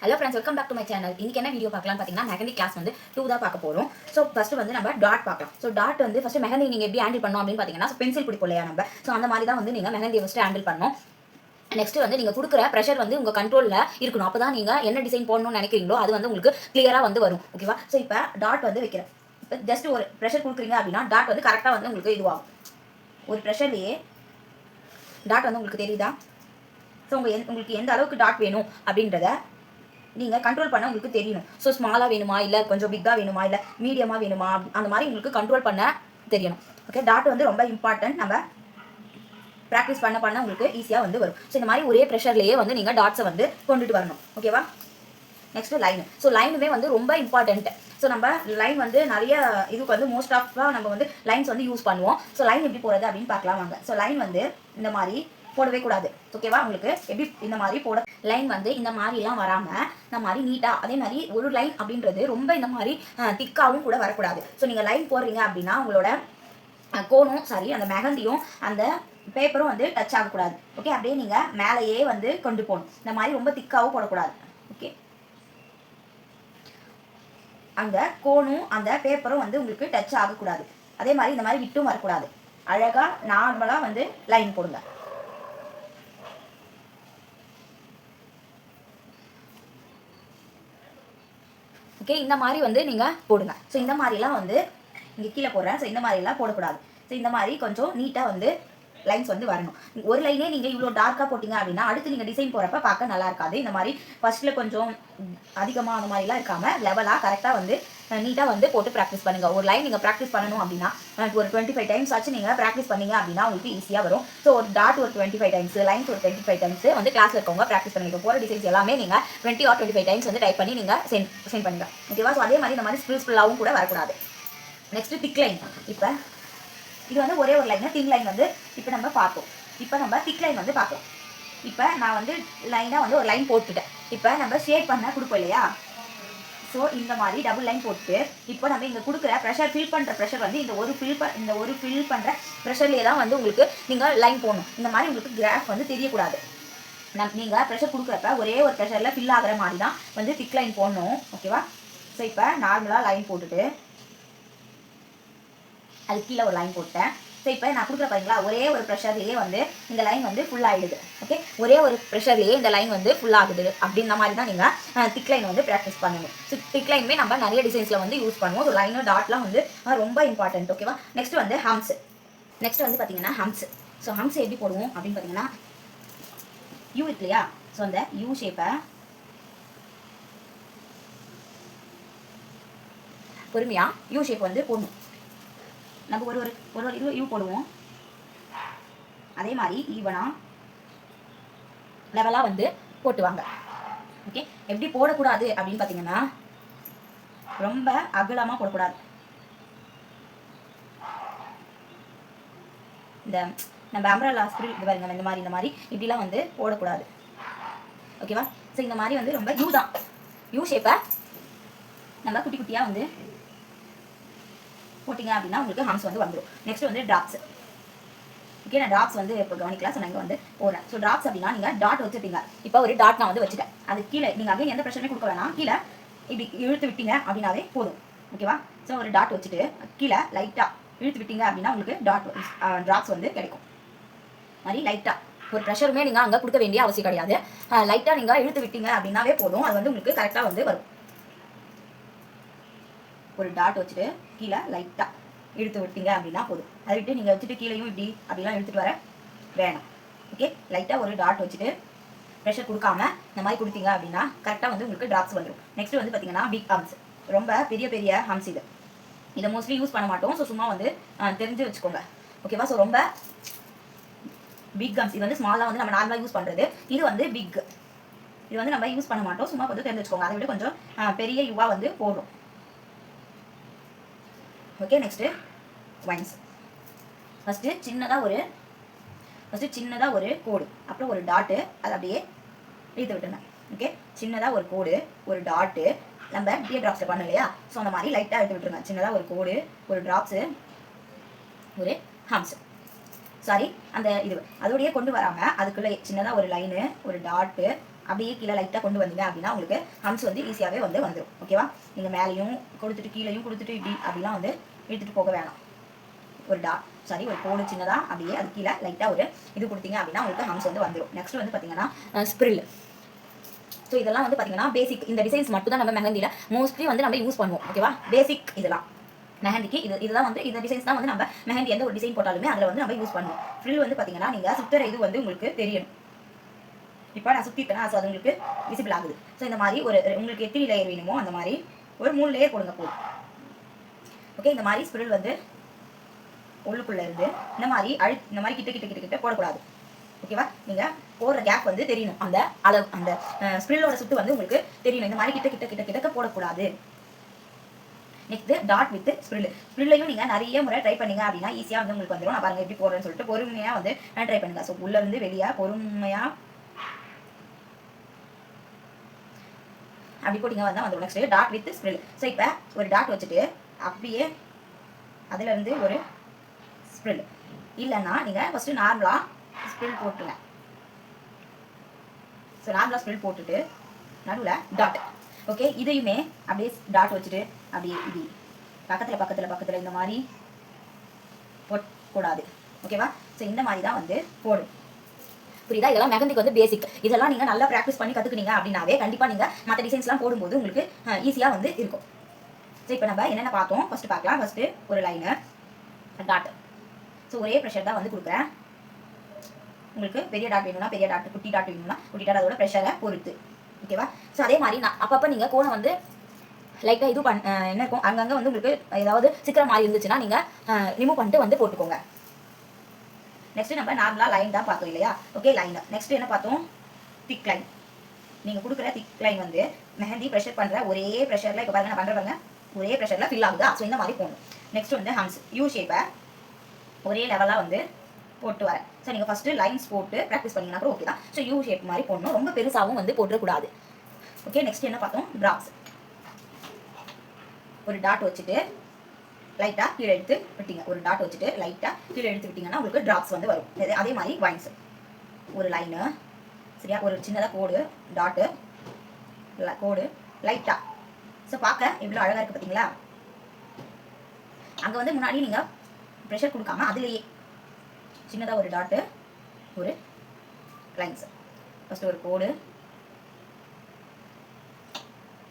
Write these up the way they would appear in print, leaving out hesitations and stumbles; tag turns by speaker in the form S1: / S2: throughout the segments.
S1: Hello friends, welcome back to my channel. இன்னைக்கு என்ன video பார்க்கலாம்னு பார்த்தீங்கன்னா, மெஹந்தி கிளாஸ் வந்து 2 தான் பார்க்க போகிறோம். ஸோ ஃபர்ஸ்ட் வந்து நம்ம டாட் பார்க்கலாம். ஸோ டாட் வந்து ஃபர்ஸ்ட் மெஹந்தி நீங்கள் எப்படி ஹேண்டில் பண்ணணும் அப்படின்னு பார்த்தீங்கன்னா, பென்சில் பிடிக்கும் இல்லையா நம்ம. ஸோ அந்த மாதிரி தான் வந்து நீங்கள் மெஹந்தியை ஃபஸ்ட்டு ஹேண்டில் பண்ணணும். நெக்ஸ்ட் வந்து நீங்கள் கொடுக்குற ப்ரெஷர் வந்து உங்கள் கண்ட்ரோலில் இருக்கணும். அப்போ தான் நீங்கள் என்ன டிசைன் போடணும்னு நினைக்கிறீங்களோ அது வந்து உங்களுக்கு கிளியராக வந்து வரும். ஓகேவா? ஸோ இப்போ டாட் வந்து வைக்கிறேன். இப்போ ஜஸ்ட் ஒரு ப்ரெஷர் கொடுக்குறீங்க அப்படின்னா டாட் வந்து கரெக்டாக வந்து உங்களுக்கு இதுவாகும். ஒரு ப்ரெஷர்லேயே டாட் வந்து உங்களுக்கு தெரியுதா? ஸோ உங்களுக்கு எந்த அளவுக்கு டாட் வேணும் அப்படின்றத நீங்கள் கண்ட்ரோல் பண்ண உங்களுக்கு தெரியணும். ஸோ ஸ்மாலாக வேணுமா, இல்லை கொஞ்சம் பிக்காக வேணுமா, இல்லை மீடியமாக வேணுமா, அந்த மாதிரி உங்களுக்கு கண்ட்ரோல் பண்ண தெரியணும். ஓகே, டாட் வந்து ரொம்ப இம்பார்ட்டன்ட். நம்ம ப்ராக்டிஸ் பண்ண உங்களுக்கு ஈஸியாக வந்து வரும். ஸோ இந்த மாதிரி ஒரே ப்ரெஷர்லேயே வந்து நீங்கள் டாட்ஸை வந்து கொண்டுட்டு வரணும். ஓகேவா? Next line. ஸோ லைனுமே வந்து ரொம்ப இம்பார்ட்டன்ட். ஸோ நம்ம லைன் வந்து நிறைய இதுக்கு வந்து மோஸ்ட் ஆஃபாக நம்ம வந்து லைன்ஸ் வந்து யூஸ் பண்ணுவோம். ஸோ லைன் எப்படி போகிறது அப்படின்னு பார்க்கலாம் வாங்க. ஸோ லைன் வந்து இந்த மாதிரி போடவே கூடாது. ஓகேவா? உங்களுக்கு எப்படி இந்த மாதிரி போட லைன் வந்து இந்த மாதிரிலாம் வராமல் இந்த மாதிரி நீட்டாக, அதே மாதிரி ஒரு லைன் அப்படின்றது ரொம்ப இந்த மாதிரி திக்காகவும் கூட வரக்கூடாது. ஸோ நீங்கள் லைன் போடுறீங்க அப்படின்னா உங்களோட கோனும் சரி, அந்த மெஹந்தியும் அந்த பேப்பரும் வந்து டச் ஆகக்கூடாது. ஓகே, அப்படியே நீங்கள் மேலேயே வந்து கொண்டு போகணும். இந்த மாதிரி ரொம்ப திக்காகவும் போடக்கூடாது. ஓகே, அந்த கோனும் அந்த பேப்பரும் வந்து உங்களுக்கு டச் ஆகக்கூடாது. அதே மாதிரி இந்த மாதிரி விட்டும் வரக்கூடாது. அழகாக நார்மலாக வந்து லைன் போடுங்க. ஓகே, இந்த மாதிரி வந்து நீங்கள் போடுங்க. ஸோ இந்த மாதிரிலாம் வந்து இங்கே கீழே போடுறேன். ஸோ இந்த மாதிரிலாம் போடக்கூடாது. ஸோ இந்த மாதிரி கொஞ்சம் நீட்டாக வந்து லைன்ஸ் வந்து வரணும். ஒரு லைனே நீங்கள் இவ்வளோ டார்க்காக போட்டிங்க அப்படின்னா அடுத்து நீங்கள் டிசைன் போடுறப்ப பார்க்க நல்லா இருக்காது. இந்த மாதிரி ஃபர்ஸ்ட்டில் கொஞ்சம் அதிகமாக அந்த மாதிரிலாம் இருக்காமல் லெவலாக கரெக்டாக வந்து நீட்டாக வந்து போட்டு ப்ராக்டிஸ் பண்ணுங்கள். ஒரு லைன் நீங்கள் ப்ராக்டிஸ் பண்ணணும் அப்படின்னா ஒரு 25 டைம்ஸ் ஆச்சு நீங்கள் ப்ராக்டிஸ் பண்ணிங்க அப்படின்னா உங்களுக்கு ஈஸியாக வரும். ஸோ ஒரு டாட் ஒரு 25 டைம்ஸ், லைன்ஸ் ஒரு 25 டைம்ஸ் வந்து கிளாஸில் இருக்கவங்க ப்ராக்டிஸ் பண்ணிக்க போகிற டிசைன்ஸ் எல்லாமே நீங்கள் 20 or 25 டைம்ஸ் வந்து டைப் பண்ணி நீங்கள் சென்ட் பண்ணுங்கள். ஓகேவா? ஸோ அதே மாதிரி இந்த மாதிரி ஸ்பில்ஸ்ஃபுல்லாகவும் கூட வரக்கூடாது. நெக்ஸ்ட்டு திக் லைன். இப்போ இது வந்து ஒரே ஒரு லைன். தின் லைன் வந்து இப்போ நம்ம பார்த்தோம். இப்போ நம்ம திக் லைன் வந்து பார்க்கலாம். இப்போ நான் வந்து லைனாக வந்து ஒரு லைன் போட்டுட்டேன். இப்போ நம்ம ஷேட் பண்ண கொடுப்போம் இல்லையா? ஸோ இந்த மாதிரி டபுள் லைன் போட்டு இப்போ நம்ம இங்கே கொடுக்குற ப்ரெஷர் ஃபில் பண்ணுற ப்ரெஷர் வந்து இந்த ஒரு ஃபில் பண்ணுற ப்ரெஷர்லேயே தான் வந்து உங்களுக்கு நீங்கள் லைன் போடணும். இந்த மாதிரி உங்களுக்கு கிராஃப் வந்து தெரியக்கூடாது. நீங்கள் ப்ரெஷர் கொடுக்குறப்ப ஒரே ஒரு ப்ரெஷரில் ஃபில் ஆகிற மாதிரி தான் வந்து திக் லைன் போடணும். ஓகேவா? ஸோ இப்போ நார்மலாக லைன் போட்டுட்டு அது கீழே ஒரு லைன் போட்டேன். ஸோ இப்போ நான் கொடுக்குற பாருங்களா, ஒரே ஒரு ப்ரெஷர்லேயே வந்து இந்த லைன் வந்து ஃபுல் ஆகிடுது. ஓகே, ஒரே ஒரு ப்ரெஷர்லேயே இந்த லைன் வந்து ஃபுல் ஆகுது. அப்படின்ற மாதிரி தான் நீங்கள் திக் லைன் வந்து ப்ராக்டிஸ் பண்ணணும். ஸோ திக் லைனுமே நம்ம நிறைய டிசைன்ஸில் வந்து யூஸ் பண்ணுவோம். ஸோ லைனு டாட்லாம் வந்து ரொம்ப இம்பார்ட்டன்ட். ஓகேவா? நெக்ஸ்ட் வந்து ஹம்ஸ். நெக்ஸ்ட் வந்து பார்த்தீங்கன்னா ஹம்ஸ். ஸோ ஹம்ஸ் எப்படி போடுவோம் அப்படின்னு பார்த்தீங்கன்னா, யூ இருக்கு இல்லையா? ஸோ அந்த யூ ஷேப்பை பொறுமையாக யூ ஷேப் வந்து போடணும். நம்ம ஒரு இது யூ போடுவோம். அதே மாதிரி ஈவனாக லெவலாக வந்து போட்டுவாங்க. ஓகே, எப்படி போடக்கூடாது அப்படின்னு பார்த்தீங்கன்னா, ரொம்ப அகலமாக போடக்கூடாது. இந்த நம்ம அம்ப்ரெல்லா ஸ்பிரில் இது பாருங்க, இந்த மாதிரி இப்படிலாம் வந்து போடக்கூடாது. ஓகேவா? ஸோ இந்த மாதிரி வந்து ரொம்ப யூ தான். யூ ஷேப்பை நம்ம குட்டி குட்டியாக வந்து போட்டிங்க அப்படின்னா உங்களுக்கு ஹம்ஸ் வந்து வந்துடும். நெக்ஸ்ட் வந்து ட்ராப்ஸ். ஓகே, நான் ட்ராப்ஸ் வந்து இப்போ கவனிக்கலாம். ஸோ நான் இங்கே வந்து போடுறேன். ஸோ ட்ராப்ஸ் அப்படின்னா நீங்கள் டாட் வச்சுருப்பீங்க. இப்போ ஒரு டாட் நான் வந்து வச்சுட்டேன். அது கீழே நீங்கள் அங்கே எந்த ப்ரெஷருமே கொடுக்க வேணாம். கீழே இப்படி இழுத்து விட்டீங்க அப்படின்னாவே போதும். ஓகேவா? ஸோ ஒரு டாட் வச்சுட்டு கீழே லைட்டாக இழுத்து விட்டீங்க அப்படின்னா உங்களுக்கு ட்ராப்ஸ் வந்து கிடைக்கும். மாதிரி லைட்டாக ஒரு ப்ரெஷருமே நீங்கள் அங்கே கொடுக்க வேண்டிய அவசியம் கிடையாது. லைட்டாக நீங்கள் இழுத்து விட்டீங்க அப்படின்னாவே போதும். அது வந்து உங்களுக்கு கரெக்டாக வந்து வரும். ஒரு டாட் வச்சுட்டு கீழே லைட்டாக இழுத்து விட்டீங்க அப்படின்னா போதும். அதை விட்டு நீங்கள் வச்சுட்டு கீழேயும் இப்படி அப்படிலாம் இழுத்துட்டு வர வேணாம். ஓகே, லைட்டாக ஒரு டாட் வச்சுட்டு ப்ரெஷர் கொடுக்காம இந்த மாதிரி கொடுத்தீங்க அப்படின்னா கரெக்டாக வந்து உங்களுக்கு ட்ராப்ஸ் வந்துடும். நெக்ஸ்ட் வந்து பார்த்தீங்கன்னா பிக் ஹம்ஸ். ரொம்ப பெரிய ஹம்ஸ் இது. இதை மோஸ்ட்லி யூஸ் பண்ண மாட்டோம். ஸோ சும்மா வந்து தெரிஞ்சு வச்சுக்கோங்க. ஓகேவா? ஸோ ரொம்ப பிக் ஹம்ஸ். இது வந்து ஸ்மாலாக வந்து நம்ம நார்மலாக யூஸ் பண்ணுறது. இது வந்து பிக். இது வந்து நம்ம யூஸ் பண்ண மாட்டோம். சும்மா கொஞ்சம் தெரிஞ்சு வச்சுக்கோங்க. அதை விட கொஞ்சம் பெரிய யூவாக வந்து போடுறோம். Okay, next wines. ஃபஸ்ட்டு சின்னதாக ஒரு கோடு, அப்புறம் ஒரு டாட்டு, அதை அப்படியே இழுத்து விட்டுருங்க. ஓகே, சின்னதாக ஒரு கோடு, ஒரு டாட்டு, நம்ம டியர் ட்ராப்ஸில் பண்ணோம் இல்லையா? ஸோ அந்த மாதிரி லைட்டாக எடுத்து விட்டுருங்க. சின்னதாக ஒரு கோடு, ஒரு ட்ராப்ஸு, ஒரு ஹம்ஸ். சாரி, அந்த இது அதோடையே கொண்டு வராமல் அதுக்குள்ளே சின்னதாக ஒரு லைனு, ஒரு டாட்டு, அப்படியே கீழே லைட்டாக கொண்டு வந்தீங்க அப்படின்னா உங்களுக்கு ஹம்ஸ் வந்து ஈஸியாகவே வந்து வந்துடும். ஓகேவா? நீங்கள் மேலேயும் கொடுத்துட்டு கீழேயும் கொடுத்துட்டு இப்படி அப்படிலாம் வந்து இழுத்துட்டு போக வேணாம். ஒரு ஒரு கோடு சின்னதாக அப்படியே அது கீழே லைட்டாக ஒரு இது கொடுத்தீங்க அப்படின்னா உங்களுக்கு ஹம்ஸ் வந்து வந்துடும். நெக்ஸ்ட் வந்து பார்த்தீங்கன்னா ஸ்ப்ரில். ஸோ இதெல்லாம் வந்து பார்த்தீங்கன்னா பேசிக் இந்த டிசைன்ஸ் மட்டும் தான் நம்ம மெஹந்தியில் மோஸ்ட்லி வந்து நம்ம யூஸ் பண்ணுவோம். ஓகேவா? பேசிக் இதெல்லாம் மெஹந்திக்கு இதெல்லாம் வந்து இந்த டிசைன்ஸ் தான் வந்து நம்ம மெஹந்தி எந்த ஒரு டிசைன் போட்டாலுமே அதில் வந்து நம்ம யூஸ் பண்ணுவோம். ஃப்ரில் வந்து பார்த்தீங்கன்னா நீங்கள் சுற்றுற இது வந்து உங்களுக்கு தெரியணும். இப்போ நான் சுற்றிட்டேன்னா ஸோ அது உங்களுக்கு விசிபிள் ஆகுது. ஸோ இந்த மாதிரி ஒரு உங்களுக்கு எத்தனை லேயர் வேணுமோ அந்த மாதிரி ஒரு 3 லேயர் போடுங்க போதும். ஓகே, இந்த மாதிரி ஸ்ப்ரில் வந்து உள்ளுக்குள்ளே இருந்து இந்த மாதிரி கிட்ட போடக்கூடாது. ஓகேவா? நீங்கள் போடுற கேப் வந்து தெரியணும். அந்த அளவு அந்த ஸ்ப்ரில்லோட சுட்டு வந்து உங்களுக்கு தெரியணும். இந்த மாதிரி கிட்ட போடக்கூடாது. நெக்ஸ்ட் டாட் வித் ஸ்ப்ரில்லையும் நீங்கள் நிறைய முறை ட்ரை பண்ணீங்க அப்படின்னா ஈஸியாக வந்து உங்களுக்கு வந்துடும். நான் பாருங்கள் எப்படி போடுறேன்னு சொல்லிட்டு பொறுமையாக வந்து ட்ரை பண்ணுங்க. ஸோ உள்ளேருந்து வெளியே பொறுமையாக அப்படி போட்டிங்க வந்தால் வந்துடும். Next dot with spiral. So இப்போ ஒரு டாட் வச்சுட்டு அப்படியே அதுலேருந்து ஒரு ஸ்ப்ரில் இல்லைன்னா நீங்கள் ஃபஸ்ட்டு நார்மலாக ஸ்ப்ரில் போட்டுருங்க. ஸோ நார்மலாக ஸ்ப்ரில் போட்டுட்டு நடுவில் டாட். ஓகே, இதையுமே அப்படியே டாட் வச்சுட்டு அப்படியே இப்படி பக்கத்தில் இந்த மாதிரி போடக்கூடாது. ஓகேவா? ஸோ இந்த மாதிரி தான் வந்து போடும். புரியுதா? இதெல்லாம் மெஹந்திக்கு வந்து பேசிக். இதெல்லாம் நீங்கள் நல்லா ப்ராக்டிஸ் பண்ணி கற்றுக்குனீங்க அப்படின்னாவே கண்டிப்பாக நீங்கள் மற்ற டிசைன்ஸ்லாம் போடும்போது உங்களுக்கு ஈஸியாக வந்து இருக்கும். ஸோ இப்போ நம்ம என்னென்ன பார்த்தோம் ஃபஸ்ட்டு பார்க்கலாம். ஃபஸ்ட்டு ஒரு லைனு டாட். ஸோ ஒரே ப்ரெஷர் தான் வந்து கொடுக்குறேன். உங்களுக்கு பெரிய டாட் வேணும்னா பெரிய டாட், குட்டி டாட் வேணும்னா குட்டி டாட், அதோட ப்ரெஷரை பொறுத்து. ஓகேவா? ஸோ அதே மாதிரி நான் அப்பப்போ நீங்கள் கோணம் வந்து லைட்டாக இது என்ன இருக்கும் அங்கங்கே வந்து உங்களுக்கு ஏதாவது சிக்கிற மாதிரி இருந்துச்சுன்னா நீங்கள் ரிமூவ் பண்ணிட்டு வந்து போட்டுக்கோங்க. நெக்ஸ்ட் நம்ம நார்மலாக லைன் தான் பார்த்தோம் இல்லையா? Okay, line. நெக்ஸ்ட் என்ன பார்த்தோம்? திக் லைன். நீங்கள் கொடுக்குற திக் லைன் வந்து மெஹந்தி ப்ரெஷர் பண்ணுற ஒரே ப்ரெஷரில் இப்போ பாருங்க நான் பண்ணுறேன் ஒரே ப்ரெஷரில் ஃபில் ஆகுதா? ஸோ இந்த மாதிரி போகணும். நெக்ஸ்ட் வந்து ஹம்ஸ். யூ ஷேப்பை ஒரே லெவலாக வந்து போட்டு வரேன். ஸோ நீங்கள் ஃபஸ்ட்டு லைன்ஸ் போட்டு ப்ராக்டிஸ் பண்ணிங்கன்னா கூட ஓகே தான். ஸோ யூ ஷேப் மாதிரி போடணும். ரொம்ப பெருசாகவும் வந்து போட்டுறக்கூடாது. ஓகே, நெக்ஸ்ட் என்ன பார்த்தோம்? ட்ராப்ஸ். ஒரு டாட் வச்சுட்டு லைட்டாக கீழே எடுத்து விட்டீங்க. ஒரு டாட் வச்சுட்டு லைட்டாக கீழே எடுத்து விட்டிங்கன்னா உங்களுக்கு ட்ராப்ஸ் வந்து வரும். அதே மாதிரி வைன்ஸ். ஒரு லைனு சரியா, ஒரு சின்னதாக கோடு டாட்டு கோடு லைட்டாக. ஸோ பார்க்க எவ்வளோ அழகாக இருக்குது பார்த்தீங்களா? அங்கே வந்து முன்னாடி நீங்கள் ப்ரெஷர் கொடுக்காம அதுலேயே சின்னதாக ஒரு டாட்டு ஒரு லைன்ஸ். ஃபஸ்ட்டு ஒரு கோடு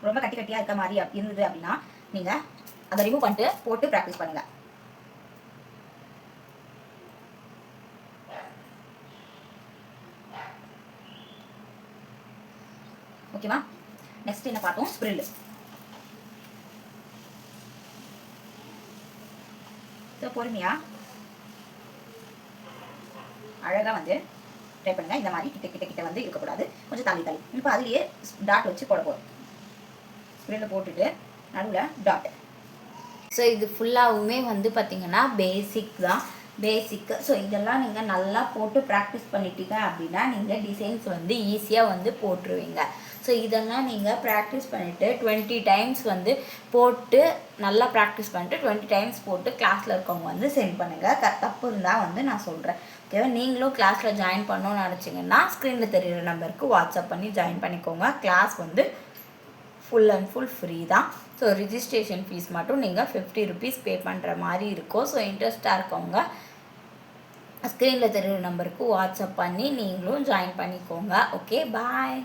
S1: ரொம்ப கட்டியாக இருக்க மாதிரி இருந்தது அப்படின்னா நீங்கள் அதை ரிமூவ் பண்ணிட்டு போட்டு ப்ராக்டிஸ் பண்ணுங்க. ஓகேவா? நெக்ஸ்ட் என்ன பார்த்தோம்? ஸ்ப்ரில். ஸோ பொறுமையாக அழகாக வந்து ட்ரை பண்ணுங்க. இந்த மாதிரி கிட்ட வந்து இருக்கக்கூடாது. கொஞ்சம் தள்ளி இப்போ அதுலேயே டாட் வச்சு போட போகிறோம். ஸ்ப்ரில்ல போட்டுட்டு நடுவில் டாட். ஸோ இது ஃபுல்லாகவுமே வந்து பார்த்திங்கன்னா பேசிக் தான். பேசிக்கு. ஸோ இதெல்லாம் நீங்கள் நல்லா போட்டு ப்ராக்டிஸ் பண்ணிட்டீங்க அப்படின்னா நீங்கள் டிசைன்ஸ் வந்து ஈஸியாக வந்து போட்டுருவீங்க. ஸோ இதெல்லாம் நீங்கள் ப்ராக்டிஸ் பண்ணிவிட்டு 20 டைம்ஸ் வந்து போட்டு நல்லா ப்ராக்டிஸ் பண்ணிட்டு 20 டைம்ஸ் போட்டு கிளாஸில் இருக்கவங்க வந்து சென்ட் பண்ணுங்கள். தப்பு இருந்தால் வந்து நான் சொல்கிறேன். ஓகேவா? நீங்களும் கிளாஸில் ஜாயின் பண்ணணும்னு நினச்சிங்கன்னா ஸ்க்ரீனில் தெரியிற நம்பருக்கு வாட்ஸ்அப் பண்ணி ஜாயின் பண்ணிக்கோங்க. கிளாஸ் வந்து ஃபுல் அண்ட் ஃபுல் ஃப்ரீ தான். ஸோ ரிஜிஸ்ட்ரேஷன் ஃபீஸ் மட்டும் நீங்கள் 50 ருபீஸ் பே பண்ணுற மாதிரி இருக்கும். ஸோ இன்ட்ரெஸ்ட்டாக இருக்கவங்க ஸ்க்ரீனில் தெரியுற நம்பருக்கு வாட்ஸ்அப் பண்ணி நீங்களும் ஜாயின் பண்ணிக்கோங்க. ஓகே, பாய்.